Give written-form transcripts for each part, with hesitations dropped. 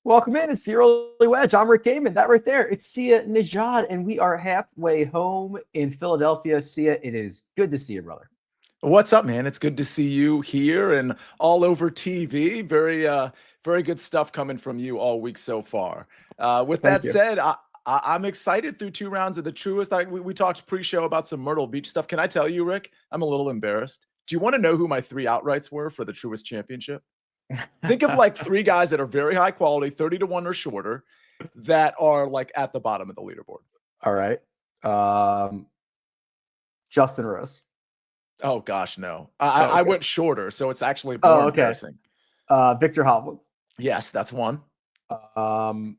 Welcome in. It's the early Wedge. I'm Rick Gehman. That right there, it's Sia Nejad, and we are halfway home in Philadelphia. Sia, it is good to see you, brother. What's up, man? It's good to see you here and all over TV. Very good stuff coming from you all week so far. With Thank that you. said, I'm excited through 2 rounds of the Truist. We talked pre-show about some Myrtle Beach stuff. Can I tell you, Rick? I'm a little embarrassed. Do you want to know who my 3 outrights were for the Truist Championship? Think of like 3 guys that are very high quality, 30-1 or shorter, that are like at the bottom of the leaderboard. All right. Justin Rose. Oh gosh, no. I went shorter, so it's actually more embarrassing. Victor Hovland. Yes, that's one. Trying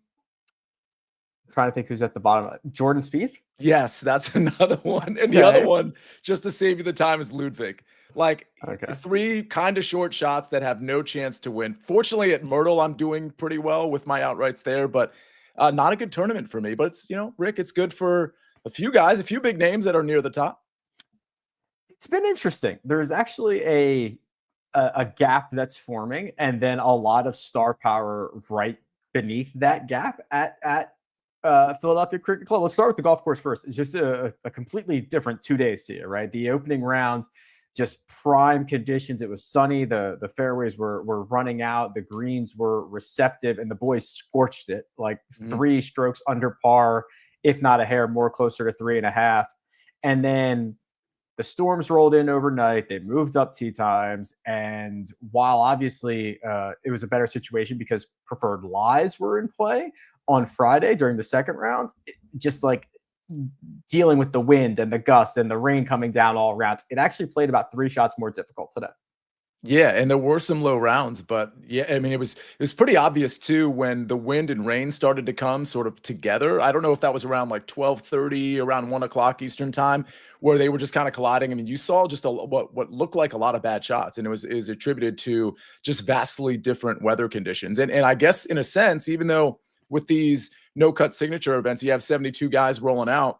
to think who's at the bottom. Jordan Spieth. Yes, that's another one. And the other one, just to save you the time, is Ludwig. Like 3 kind of short shots that have no chance to win. Fortunately, at Myrtle, I'm doing pretty well with my outrights there, but not a good tournament for me. But it's, Rick, it's good for a few guys, a few big names that are near the top. It's been interesting. There's actually a gap that's forming, and then a lot of star power right beneath that gap at Philadelphia Cricket Club. Let's start with the golf course first. It's just a completely different 2 days here, right? The opening round, just prime conditions. It was sunny. The fairways were running out. The greens were receptive, and the boys scorched it like 3 strokes under par, if not a hair more, closer to 3.5. And then the storms rolled in overnight. They moved up tee times. And while obviously it was a better situation because preferred lies were in play on Friday during the second round, just like dealing with the wind and the gust and the rain coming down all around, it actually played about 3 shots more difficult today. Yeah, and there were some low rounds, but yeah, I mean, it was pretty obvious too when the wind and rain started to come sort of together. I don't know if that was around like 12:30, around 1 o'clock Eastern time, where they were just kind of colliding. I mean, you saw just what looked like a lot of bad shots, and it was attributed to just vastly different weather conditions. And I guess in a sense, even though with these no-cut signature events, you have 72 guys rolling out,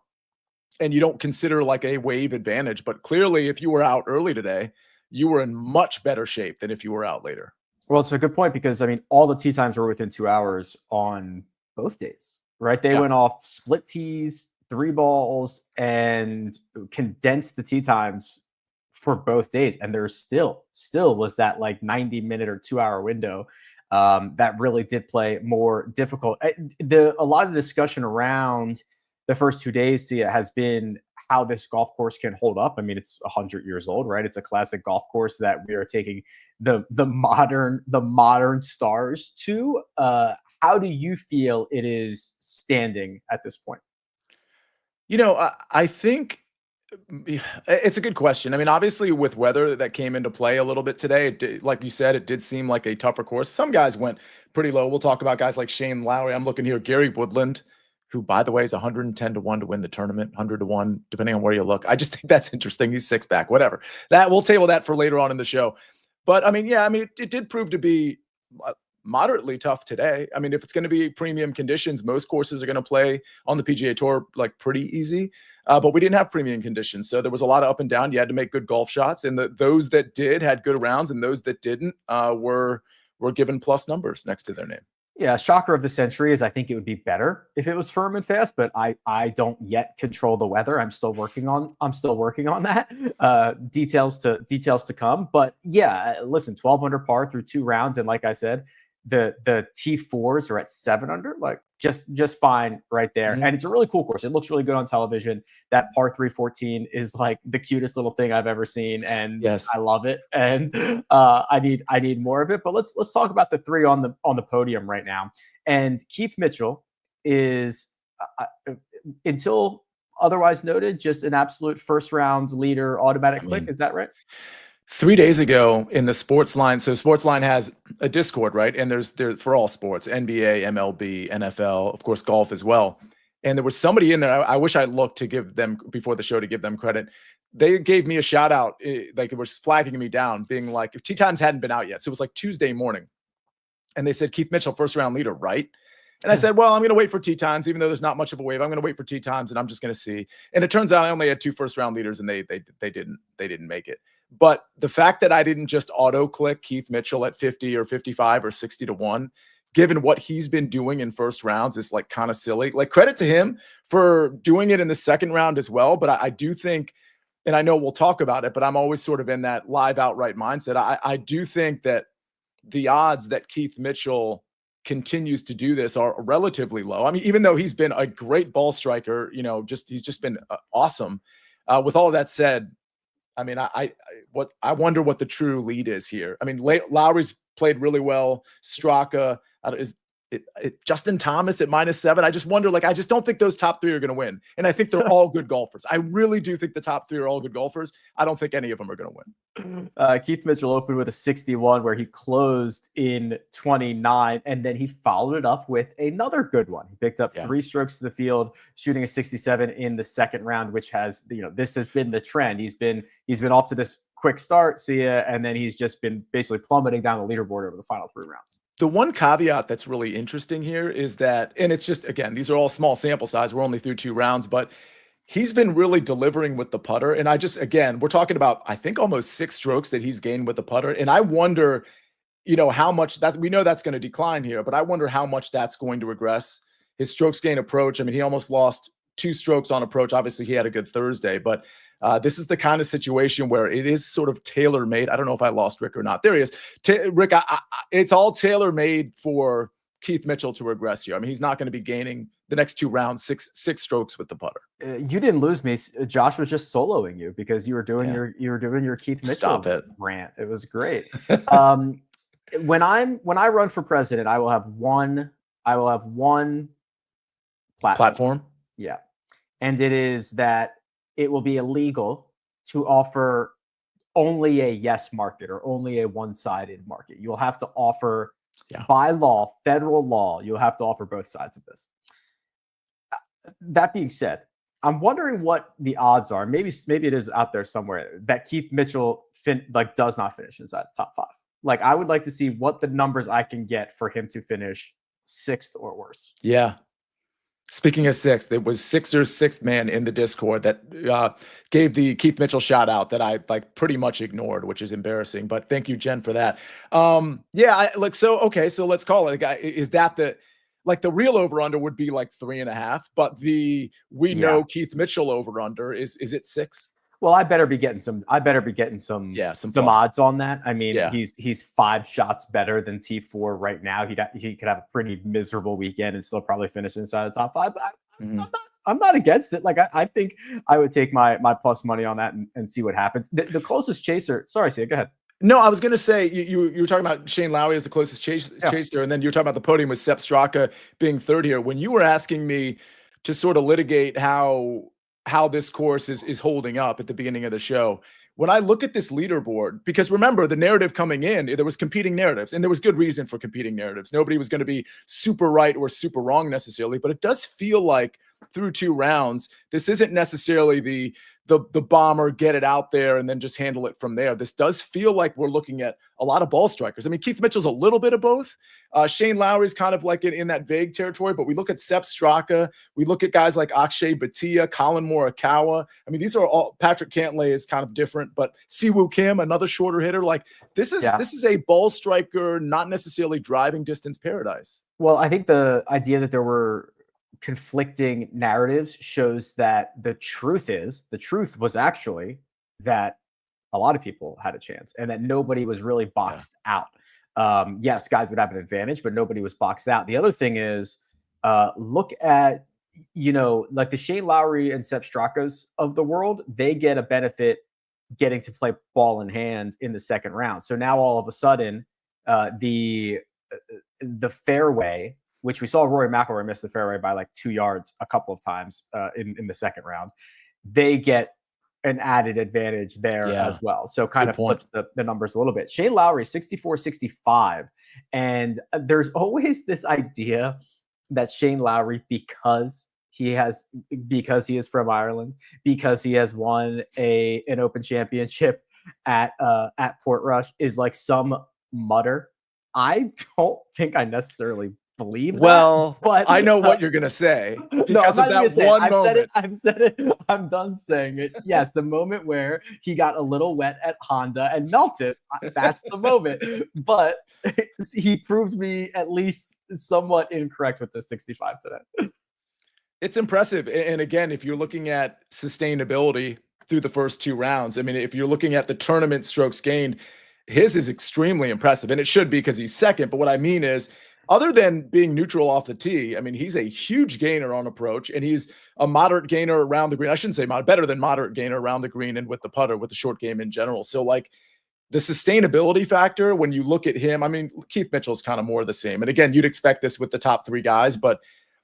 and you don't consider like a wave advantage, but clearly, if you were out early today, you were in much better shape than if you were out later. Well, it's a good point because, I mean, all the tee times were within 2 hours on both days, right? They went off split tees, 3 balls, and condensed the tee times for both days. And there still was that like 90-minute or 2-hour window that really did play more difficult. A lot of the discussion around the first 2 days, has been how this golf course can hold up. I mean, it's 100 years old, right? It's a classic golf course that we are taking the modern stars to. How do you feel it is standing at this point? I think it's a good question. I mean, obviously with weather that came into play a little bit today, like you said, it did seem like a tougher course. Some guys went pretty low. We'll talk about guys like Shane Lowry. I'm looking here, Gary Woodland, who, by the way, is 110-1 to win the tournament, 100-1, depending on where you look. I just think that's interesting. He's 6-back, whatever. That we'll table that for later on in the show. But I mean, yeah, I mean, it did prove to be moderately tough today. I mean, if it's going to be premium conditions, most courses are going to play on the PGA Tour like pretty easy. But we didn't have premium conditions, so there was a lot of up and down. You had to make good golf shots, and those that did had good rounds, and those that didn't were given plus numbers next to their name. Yeah, shocker of the century is I think it would be better if it was firm and fast, but I don't yet control the weather. I'm still working on that. Details to come. But yeah, listen, 12 under par through 2 rounds, and like I said, the T4s are at 7 under, like just fine right there. And it's a really cool course. It looks really good on television. That par 314 is like the cutest little thing I've ever seen, and yes, I love it. And I need more of it. But let's talk about the 3 on the podium right now. And Keith Mitchell is until otherwise noted, just an absolute first round leader, automatic click. Is that right? 3 days ago in the SportsLine, so SportsLine has a Discord, right? And there's for all sports, NBA, MLB, NFL, of course, golf as well. And there was somebody in there. I wish I looked to give them before the show to give them credit. They gave me a shout out, like it was flagging me down, being like, tee times hadn't been out yet. So it was like Tuesday morning. And they said, Keith Mitchell, first round leader, right? And I said, well, I'm going to wait for tee times, even though there's not much of a wave. I'm going to wait for tee times, and I'm just going to see. And it turns out I only had 2 first round leaders, and they didn't make it. But the fact that I didn't just auto click Keith Mitchell at 50 or 55 or 60-1 given what he's been doing in first rounds, is like kind of silly. Like, credit to him for doing it in the second round as well. But I do think, and I know we'll talk about it, but I'm always sort of in that live outright mindset. I do think that the odds that Keith Mitchell continues to do this are relatively low. I mean, even though he's been a great ball striker, he's just been awesome. With all of that said, I mean, I wonder what the true lead is here. I mean, Lowry's played really well. Straka is Justin Thomas at -7. I just wonder, like, I just don't think those top 3 are going to win. And I think they're all good golfers. I really do think the top 3 are all good golfers. I don't think any of them are going to win. Keith Mitchell opened with a 61 where he closed in 29, and then he followed it up with another good one. He picked up 3 strokes to the field, shooting a 67 in the second round, which has, this has been the trend. He's been off to this quick start, Sia, and then he's just been basically plummeting down the leaderboard over the final 3 rounds. The one caveat that's really interesting here is that, and it's just, again, these are all small sample size. We're only through 2 rounds, but he's been really delivering with the putter. And we're talking about, I think, almost 6 strokes that he's gained with the putter. And I wonder, how much we know that's going to decline here, but I wonder how much that's going to regress. His strokes gain approach, I mean, he almost lost 2 strokes on approach. Obviously, he had a good Thursday, but this is the kind of situation where it is sort of tailor-made. I don't know if I lost Rick or not. There he is. Rick, it's all tailor-made for Keith Mitchell to regress here. I mean, he's not going to be gaining the next 2 rounds, six strokes with the putter. You didn't lose me. Josh was just soloing you because you were doing your Keith Mitchell rant. It was great. When I run for president, I will have one platform. Yeah. And it is that it will be illegal to offer only a yes market or only a one-sided market. You'll have to offer, by law, federal law, you'll have to offer both sides of this. That being said, I'm wondering what the odds are. Maybe it is out there somewhere that Keith Mitchell does not finish inside the top 5. Like, I would like to see what the numbers I can get for him to finish 6th or worse. Yeah. Speaking of 6th, it was Sixers' 6th man in the Discord that gave the Keith Mitchell shout out that I pretty much ignored, which is embarrassing. But thank you, Jen, for that. So let's call it. Is that the real over under would be 3.5, but know Keith Mitchell over under is it 6? Well, I better be getting some odds on that. I mean, he's 5 shots better than T4 right now. He could have a pretty miserable weekend and still probably finish inside the top 5. But I'm not against it. Like, I think I would take my plus money on that and see what happens. The closest chaser. Sorry, Sia, go ahead. No, I was going to say you were talking about Shane Lowry as the closest chaser, and then you were talking about the podium with Sepp Straka being 3rd here. When you were asking me to sort of litigate how this course is holding up at the beginning of the show, when I look at this leaderboard, because remember, the narrative coming in, there was competing narratives, and there was good reason for competing narratives. Nobody was going to be super right or super wrong necessarily, but it does feel like through 2 rounds, this isn't necessarily the bomber, get it out there and then just handle it from there. This does feel like we're looking at a lot of ball strikers. I mean, Keith Mitchell's a little bit of both. Shane Lowry's kind of like in that vague territory, but we look at Sepp Straka. We look at guys like Akshay Bhatia, Colin Morikawa. I mean, these are all, Patrick Cantlay is kind of different, but Siwoo Kim, another shorter hitter. Like, this is a ball striker, not necessarily driving distance paradise. Well, I think the idea that there were conflicting narratives shows that the truth was actually that a lot of people had a chance and that nobody was really boxed out. Yes, guys would have an advantage, but nobody was boxed out. The other thing is, look at, like the Shane Lowry and Sepp Strakas of the world, they get a benefit getting to play ball in hand in the second round. So now all of a sudden, the fairway, which we saw Rory McIlroy miss the fairway by 2 yards a couple of times in the second round, they get an added advantage there as well. So kind of flips the numbers a little bit. Shane Lowry, 64-65. And there's always this idea that Shane Lowry, because he is from Ireland, because he has won an Open Championship at Portrush, is like some mutter. I don't think I necessarily believe that, but I know what you're gonna say because of that one moment. I've said it. I'm done saying it. Yes, the moment where he got a little wet at Honda and melted. That's the moment. But he proved me at least somewhat incorrect with the 65 today. It's impressive. And again, if you're looking at sustainability through the first 2 rounds, I mean, if you're looking at the tournament strokes gained, his is extremely impressive. And it should be because he's second. But what I mean is, other than being neutral off the tee, I mean, he's a huge gainer on approach, and he's a moderate gainer around the green. I shouldn't say better than moderate gainer around the green and with the putter, with the short game in general. So, like, the sustainability factor, when you look at him, I mean, Keith Mitchell's kind of more the same. And again, you'd expect this with the top 3 guys, but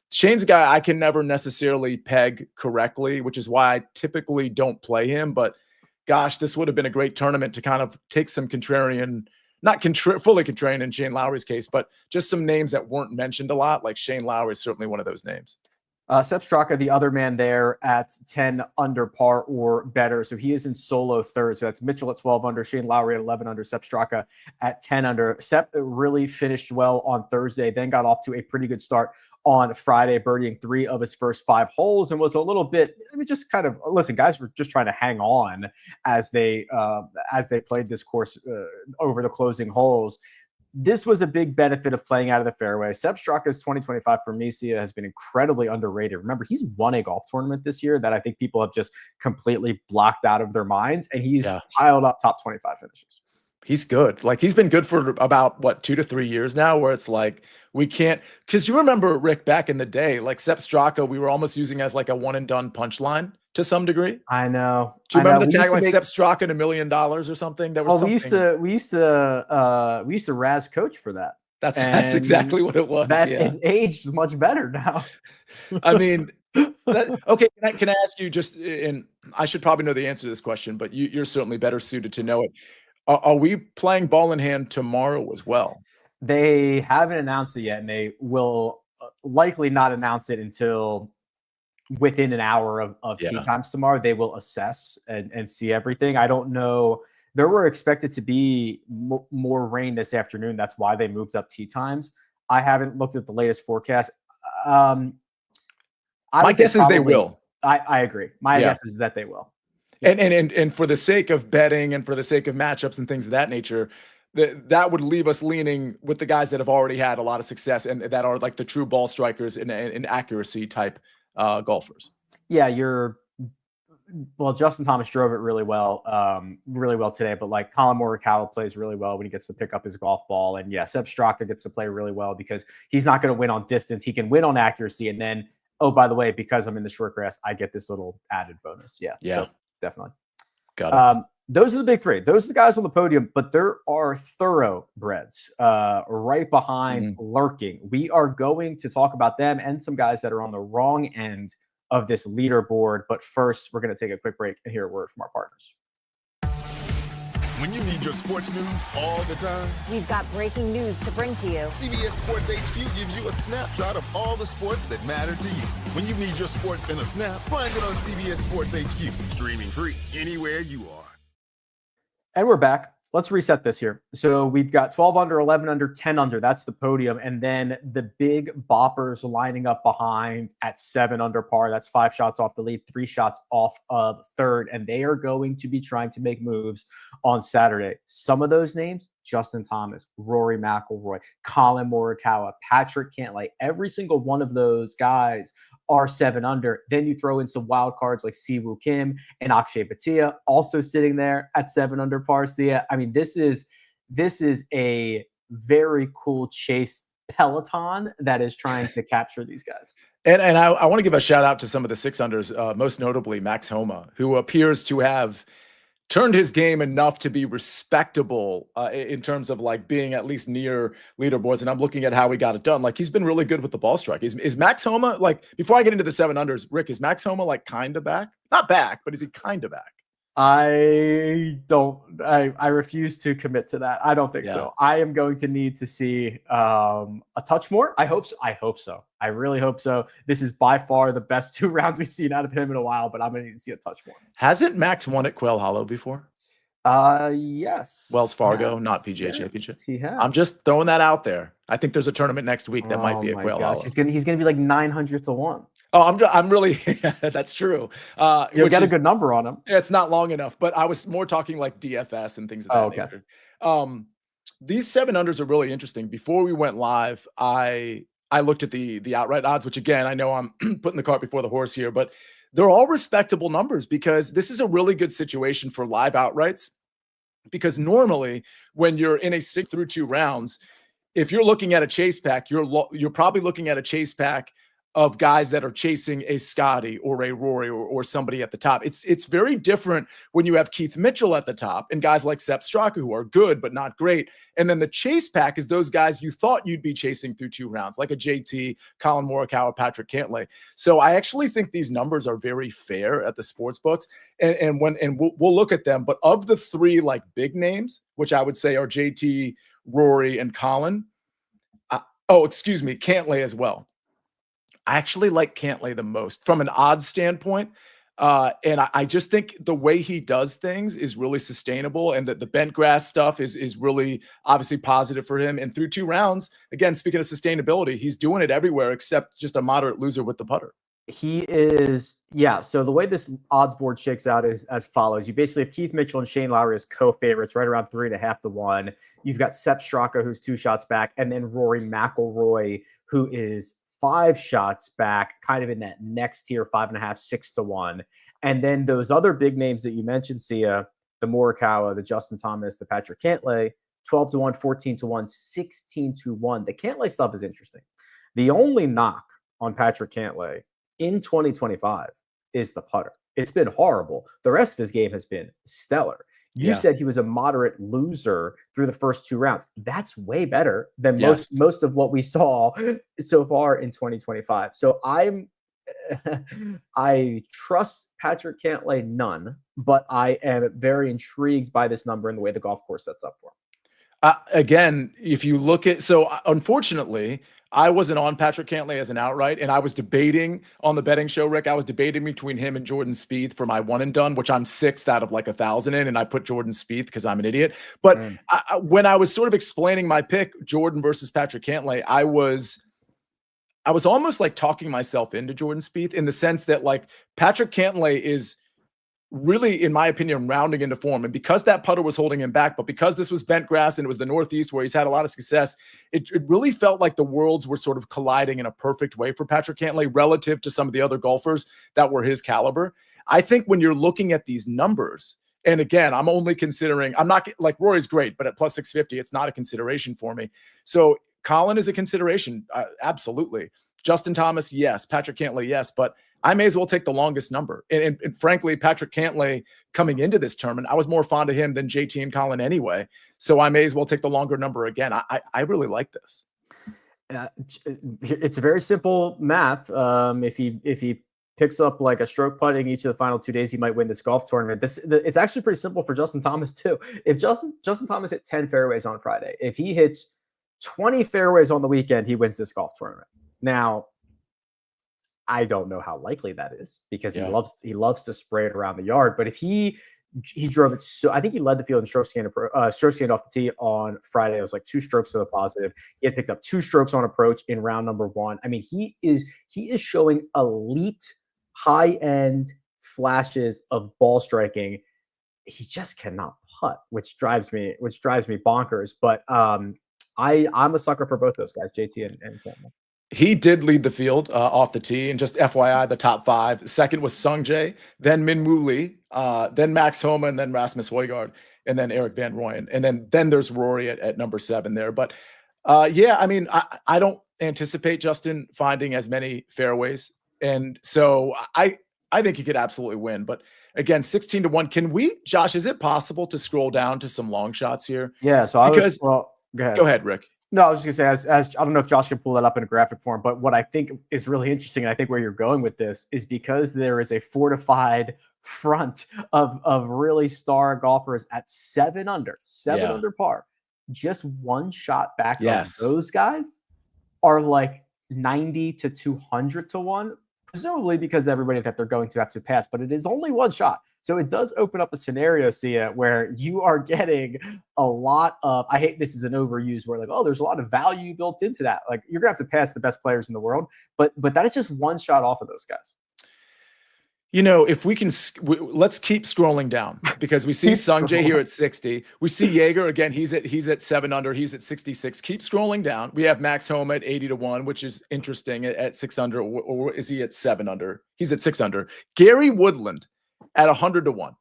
Shane's a guy I can never necessarily peg correctly, which is why I typically don't play him. But gosh, this would have been a great tournament to kind of take some contrarian, not fully contrarian in Shane Lowry's case, but just some names that weren't mentioned a lot. Like Shane Lowry is certainly one of those names. Sepp Straka, the other man there at 10 under par or better. So he is in solo third. So that's Mitchell at 12 under, Shane Lowry at 11 under, Sepp Straka at 10 under. Sepp really finished well on Thursday, then got off to a pretty good start on Friday, birdieing 3 of his first 5 holes, and was a little bit, I mean, just kind of, listen, guys were just trying to hang on as they played this course over the closing holes. This was a big benefit of playing out of the fairway. Sepp Straka's 2025 for me, Sia, has been incredibly underrated. Remember, he's won a golf tournament this year that I think people have just completely blocked out of their minds, and he's piled up top 25 finishes. He's good. Like, he's been good for about, what, 2 to 3 years now, where it's like, we can't, because you remember, Rick, back in the day, like Sepp Straka, we were almost using as like a one and done punchline to some degree. I know. Do you remember the tagline, Sepp Straka and $1 million or something? That was we used to razz Coach for that. That's exactly what it was. That is aged much better now. I mean, okay. Can I ask you just, and I should probably know the answer to this question, but you're certainly better suited to know it. Are we playing ball in hand tomorrow as well? They haven't announced it yet, and they will likely not announce it until within an hour of tee times tomorrow. They will assess and see everything. I don't know. There were expected to be more rain this afternoon. That's why they moved up tee times. I haven't looked at the latest forecast. My guess is they will. I agree. My guess is that they will. And for the sake of betting and for the sake of matchups and things of that nature, that would leave us leaning with the guys that have already had a lot of success and that are like the true ball strikers and accuracy type golfers. Yeah, Justin Thomas drove it really well today, but like Colin Morikawa plays really well when he gets to pick up his golf ball. And Sepp Straka gets to play really well because he's not going to win on distance. He can win on accuracy. And then, oh, by the way, because I'm in the short grass, I get this little added bonus. Yeah. So definitely. Got it. Those are the big 3. Those are the guys on the podium, but there are thoroughbreds right behind lurking. We are going to talk about them and some guys that are on the wrong end of this leaderboard. But first, we're going to take a quick break and hear a word from our partners. When you need your sports news all the time, we've got breaking news to bring to you. CBS Sports HQ gives you a snapshot of all the sports that matter to you. When you need your sports in a snap, find it on CBS Sports HQ, streaming free anywhere you are. And we're back. Let's reset this here. So we've got 12 under, 11 under, 10 under. That's the podium. And then the big boppers lining up behind at 7 under par. That's 5 shots off the lead, 3 shots off of third. And they are going to be trying to make moves on Saturday. Some of those names, Justin Thomas, Rory McIlroy, Colin Morikawa, Patrick Cantlay, every single one of those guys are 7 under. Then you throw in some wild cards like Siwoo Kim and Akshay Bhatia also sitting there at 7 under par. Sia, I mean, this is a very cool chase peloton that is trying to capture these guys. And I want to give a shout out to some of the 6 unders, most notably Max Homa, who appears to have turned his game enough to be respectable in terms of like being at least near leaderboards. And I'm looking at how he got it done. Like, he's been really good with the ball strike. Is Max Homa, like, before I get into the 7 unders, Rick, is Max Homa like kind of back? Not back, but is he kind of back? I refuse to commit to that. I don't think so. I am going to need to see a touch more. I hope so. I really hope so. This is by far the best 2 rounds we've seen out of him in a while, but I'm going to need to see a touch more. Hasn't Max won at Quail Hollow before? Yes. Wells Fargo, not PGA Championship. He has. I'm just throwing that out there. I think there's a tournament next week that might be at Quail Hollow. He's gonna be like 900 to 1. Oh, I'm really, that's true. You'll get a good number on him. It's not long enough, but I was more talking like DFS and things of that nature. these 7 unders are really interesting. Before we went live, I looked at the outright odds, which again, I know I'm putting the cart before the horse here, but they're all respectable numbers because this is a really good situation for live outrights. Because normally when you're in a 6 through 2 rounds, if you're looking at a chase pack, you're probably looking at a chase pack of guys that are chasing a Scotty or a Rory or somebody at the top. It's very different when you have Keith Mitchell at the top and guys like Sepp Straka who are good but not great. And then the chase pack is those guys you thought you'd be chasing through 2 rounds, like a JT, Colin Morikawa, Patrick Cantlay. So I actually think these numbers are very fair at the sports books, and we'll look at them. But of the 3 like big names, which I would say are JT, Rory, and Colin. Cantlay as well. I actually like Cantlay the most from an odds standpoint. And I just think the way he does things is really sustainable, and that the bent grass stuff is really obviously positive for him. And through 2 rounds, again, speaking of sustainability, he's doing it everywhere except just a moderate loser with the putter. He is, yeah. So the way this odds board shakes out is as follows. You basically have Keith Mitchell and Shane Lowry as co-favorites, right around 3.5 to 1. You've got Sepp Straka, who's 2 shots back, and then Rory McIlroy, who is 5 shots back, kind of in that next tier, 5.5, 6 to 1. And then those other big names that you mentioned, Sia, the Morikawa, the Justin Thomas, the Patrick Cantlay, 12 to 1, 14 to 1, 16 to 1. The Cantlay stuff is interesting. The only knock on Patrick Cantlay in 2025 is the putter. It's been horrible. The rest of his game has been stellar. You said he was a moderate loser through the first 2 rounds. That's way better than most of what we saw so far in 2025. So I trust Patrick Cantlay none, but I am very intrigued by this number and the way the golf course sets up for him. Again, if you look at, unfortunately, I wasn't on Patrick Cantlay as an outright, and I was debating on the betting show, Rick. I was debating between him and Jordan Spieth for my one and done, which I'm 6th out of like 1,000 in, and I put Jordan Spieth because I'm an idiot. But when I was sort of explaining my pick, Jordan versus Patrick Cantlay, I was almost like talking myself into Jordan Spieth in the sense that like Patrick Cantlay is really, in my opinion, rounding into form. And because that putter was holding him back, but because this was bent grass and it was the Northeast where he's had a lot of success, it really felt like the worlds were sort of colliding in a perfect way for Patrick Cantlay relative to some of the other golfers that were his caliber. I think when you're looking at these numbers, and again, I'm only considering, I'm not like Rory's great, but at plus 650, it's not a consideration for me. So Colin is a consideration. Absolutely. Justin Thomas, yes. Patrick Cantlay, yes. But I may as well take the longest number. And frankly, Patrick Cantlay coming into this tournament, I was more fond of him than JT and Colin anyway. So I may as well take the longer number again. I really like this. It's a very simple math. If he picks up like a stroke putting each of the final 2 days, he might win this golf tournament. It's actually pretty simple for Justin Thomas too. If Justin Thomas hit 10 fairways on Friday, if he hits 20 fairways on the weekend, he wins this golf tournament. Now, I don't know how likely that is because he loves to spray it around the yard. But if he drove it, so I think he led the field in strokes gained off the tee on Friday. It was like 2 strokes to the positive. He had picked up 2 strokes on approach in round number 1. I mean, he is showing elite high end flashes of ball striking. He just cannot putt, which drives me bonkers. But I'm a sucker for both those guys, JT and Campbell. He did lead the field off the tee, and just FYI, the top 5. Second was Sung Jae, then Min Woo Lee, then Max Homa, and then Rasmus Højgaard, and then Eric Van Rooyen. And then there's Rory at number 7 there. But I mean, I don't anticipate Justin finding as many fairways. And so I think he could absolutely win. But again, 16 to 1. Can we, Josh, is it possible to scroll down to some long shots here? Yeah. So go ahead, Rick. No, I was just going to say, as I don't know if Josh can pull that up in a graphic form, but what I think is really interesting, and I think where you're going with this, is because there is a fortified front of really star golfers at 7 under par, just 1 shot back on those guys are like 90 to 200 to 1, presumably because everybody that they're going to have to pass, but it is only 1 shot. So it does open up a scenario, Sia, where you are getting a lot of, I hate this is an overuse where like, oh, there's a lot of value built into that. Like you're gonna have to pass the best players in the world, but that is just 1 shot off of those guys. If we can, let's keep scrolling down because we see Sungjae here at 60. We see Jaeger again. He's at 7 under. He's at 66. Keep scrolling down. We have Max Homa at 80-1, which is interesting at 6 under, or is he at 7 under? He's at 6 under. Gary Woodland at 100-1.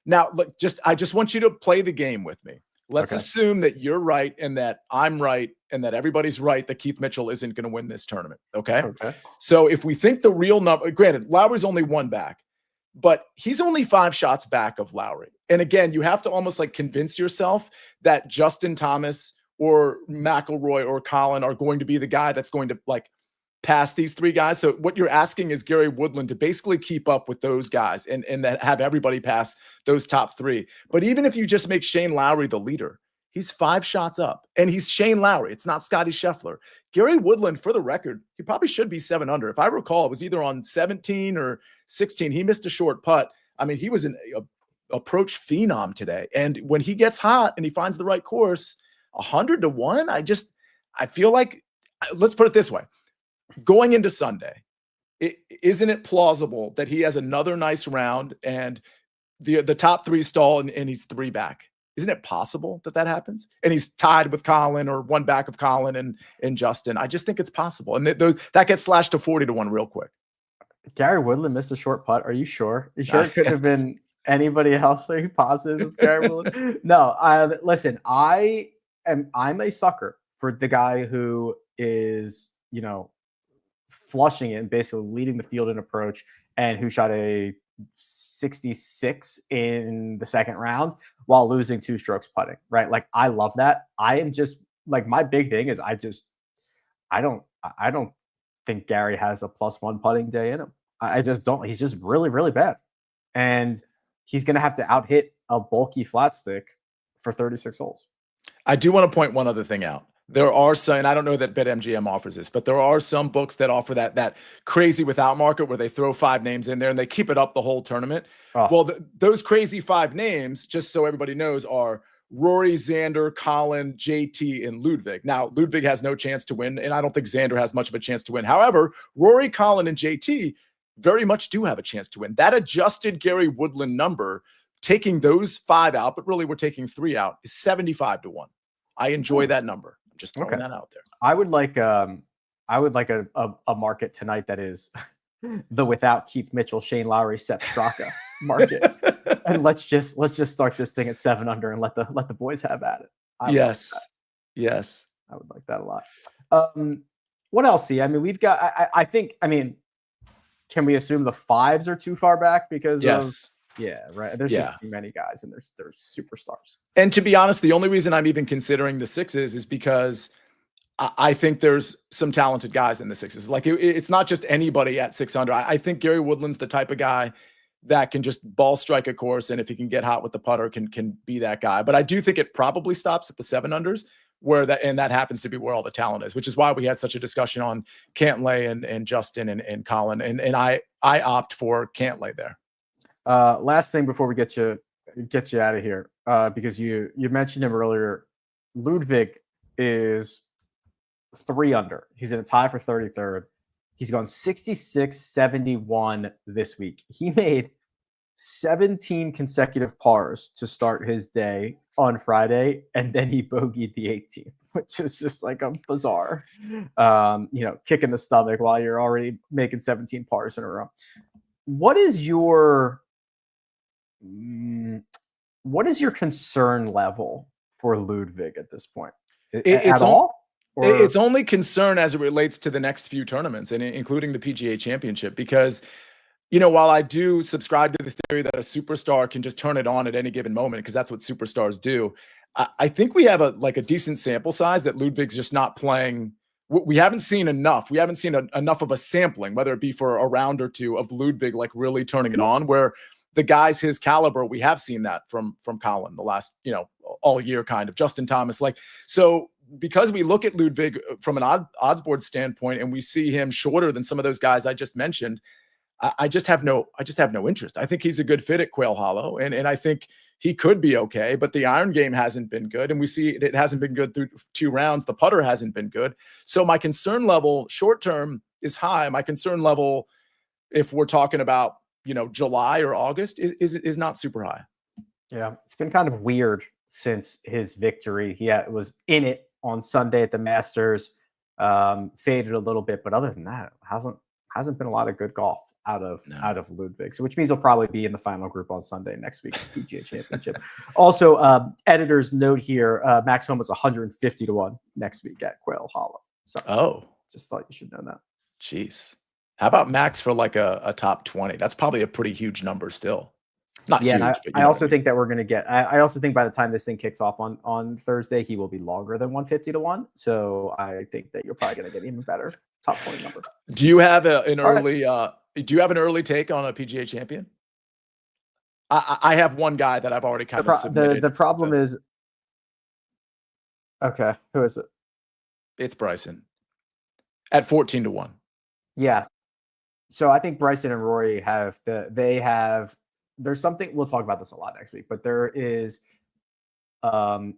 Now, look, I just want you to play the game with me. Let's assume that you're right and that I'm right and that everybody's right that Keith Mitchell isn't going to win this tournament. Okay. So if we think the real number, granted, Lowry's only 1 back, but he's only 5 shots back of Lowry. And again, you have to almost like convince yourself that Justin Thomas or McIlroy or Colin are going to be the guy that's going to like pass these 3 guys. So what you're asking is Gary Woodland to basically keep up with those guys and that have everybody pass those top 3. But even if you just make Shane Lowry the leader, he's 5 shots up and he's Shane Lowry. It's not Scotty Scheffler. Gary Woodland, for the record, he probably should be 7 under. If I recall, it was either on 17 or 16. He missed a short putt. I mean, he was an approach phenom today. And when he gets hot and he finds the right course, 100-1, I feel like, let's put it this way. Going into Sunday, isn't it plausible that he has another nice round and the top 3 stall and he's 3 back? Isn't it possible that happens? And he's tied with Colin or 1 back of Colin and Justin. I just think it's possible. And that gets slashed to 40-1 real quick. Gary Woodland missed a short putt. Are you sure? You sure it couldn't have been anybody else? Are you positive it was Gary Woodland? No, listen, I'm a sucker for the guy who is, flushing it and basically leading the field in approach and who shot a 66 in the second round while losing 2 strokes putting, right? Like, I love that. I am just like, my big thing is I don't think Gary has a +1 putting day in him. I just don't. He's just really, really bad. And he's going to have to out-hit a bulky flat stick for 36 holes. I do want to point one other thing out. There are some, and I don't know that BetMGM offers this, but there are some books that offer that crazy without market where they throw 5 names in there and they keep it up the whole tournament. Oh. Well, those crazy 5 names, just so everybody knows, are Rory, Xander, Colin, JT, and Ludwig. Now, Ludwig has no chance to win, and I don't think Xander has much of a chance to win. However, Rory, Colin, and JT very much do have a chance to win. That adjusted Gary Woodland number, taking those 5 out, but really we're taking 3 out, is 75-1. I enjoy that number. Just throwing that out there. I would like a market tonight that is the without Keith Mitchell, Shane Lowry, Sepp, Straka market, and let's just start this thing at 7 under and let the boys have at it. Yes, I would like that a lot. What else? See, I mean, we've got. I think. I mean, can we assume the 5s are too far back because yes. Yeah, right. There's just too many guys, and there's superstars. And to be honest, the only reason I'm even considering the 6s is because I think there's some talented guys in the 6s. Like it's not just anybody at 6 under. I think Gary Woodland's the type of guy that can just ball strike a course, and if he can get hot with the putter, can be that guy. But I do think it probably stops at the 7 unders that happens to be where all the talent is, which is why we had such a discussion on Cantlay and Justin and Colin, and I opt for Cantlay there. Last thing before we get you out of here, because you mentioned him earlier. Ludwig is 3 under. He's in a tie for 33rd. He's gone 66-71 this week. He made 17 consecutive pars to start his day on Friday, and then he bogeyed the 18th, which is just like a bizarre, kick in the stomach while you're already making 17 pars in a row. What is your concern level for Ludwig at this point? At all? It's only concern as it relates to the next few tournaments, and including the PGA Championship, because, while I do subscribe to the theory that a superstar can just turn it on at any given moment, because that's what superstars do, I think we have a decent sample size that Ludwig's just not playing. We haven't seen enough. We haven't seen enough of a sampling, whether it be for a round or two, of Ludwig really turning it on, where the guys his caliber, we have seen that from Colin the last, all year kind of, Justin Thomas. So because we look at Ludwig from an odds board standpoint and we see him shorter than some of those guys I just mentioned, I just have no interest. I think he's a good fit at Quail Hollow, and I think he could be okay, but the iron game hasn't been good, and we see it hasn't been good through 2 rounds. The putter hasn't been good. So my concern level short term is high. My concern level, if we're talking about July or August is not super high. Yeah, it's been kind of weird since his victory. He was in it on Sunday at the Masters, faded a little bit, but other than that, hasn't been a lot of good golf out of Ludwig. So, which means he'll probably be in the final group on Sunday next week, PGA Championship. Also, editor's note here: Max Homa is 150-1 next week at Quail Hollow. So, just thought you should know that. Jeez, how about Max for like a top 20? That's probably a pretty huge number still. Not huge, but I also think that we're going to get. I also think by the time this thing kicks off on Thursday, he will be longer than 150-1. So I think that you're probably going to get even better top 20 number. Do you have an early? Do you have an early take on a PGA champion? I have one guy that I've already kind of submitted. The problem is, okay, who is it? It's Bryson at 14-1. Yeah. So I think Bryson and Rory there's something, we'll talk about this a lot next week, but there is,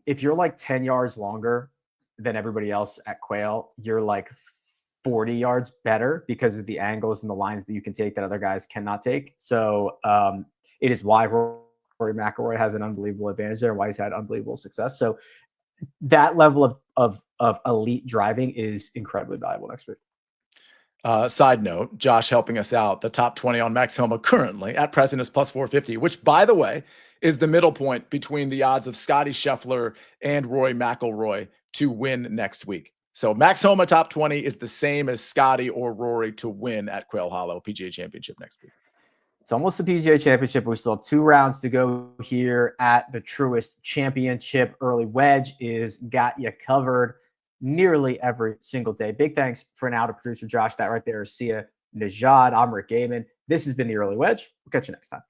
if you're like 10 yards longer than everybody else at Quail, you're like 40 yards better because of the angles and the lines that you can take that other guys cannot take. So it is why Rory McIlroy has an unbelievable advantage there and why he's had unbelievable success. So that level of elite driving is incredibly valuable next week. Side note, Josh helping us out. The top 20 on Max Homa currently at present is plus 450, which, by the way, is the middle point between the odds of Scotty Scheffler and Rory McIlroy to win next week. So Max Homa top 20 is the same as Scotty or Rory to win at Quail Hollow PGA Championship next week. It's almost the PGA Championship. We still have 2 rounds to go here at the Truist Championship. Early Wedge is got you covered nearly every single day. Big thanks for now to producer Josh. That right there is Sia Nejad. I'm Rick Gehman. This has been the Early Wedge. We'll catch you next time.